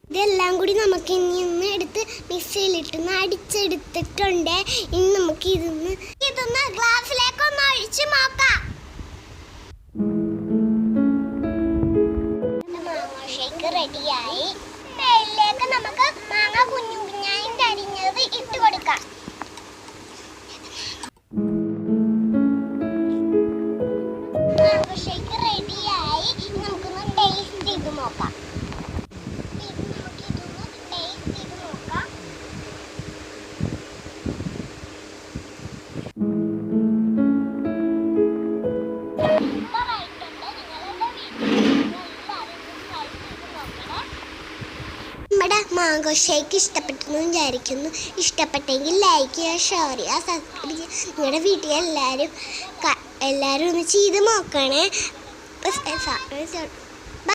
ഇതെല്ലാം കൂടി നമുക്ക് ഇനി ഒന്ന് എടുത്ത് മിക്സിയിലിട്ടൊന്ന് അടിച്ചെടുത്തിട്ടുണ്ട്. ഇനി നമുക്ക് ഇതൊന്ന് ഗ്ലാസ്സിലേക്ക് ഒന്ന് ഒഴിച്ച് നോക്കാം. മാങ്ങ ഷേക്ക് റെഡിയായി. ഇതിലേക്ക് നമുക്ക് മാങ്ങ കുഞ്ഞു കുഞ്ഞായി അരിഞ്ഞത് ഇട്ട് കൊടുക്കാം. മാങ്ങ ഷേക്ക് റെഡിയായി. നമുക്കൊന്ന് ടേസ്റ്റ് ചെയ്ത് നോക്കാം. നമ്മുടെ മാംഗോ ഷേക്ക് ഇഷ്ടപ്പെട്ടെന്ന് വിചാരിക്കുന്നു. ഇഷ്ടപ്പെട്ടെങ്കിൽ ലൈക്ക് ചെയ്യുക, ഷെയർ ചെയ്യുക, സബ്സ്ക്രൈബ് ചെയ്യുക. നിങ്ങളുടെ വീട്ടിൽ എല്ലാവരും ഒന്ന് ചെയ്ത് നോക്കണേ.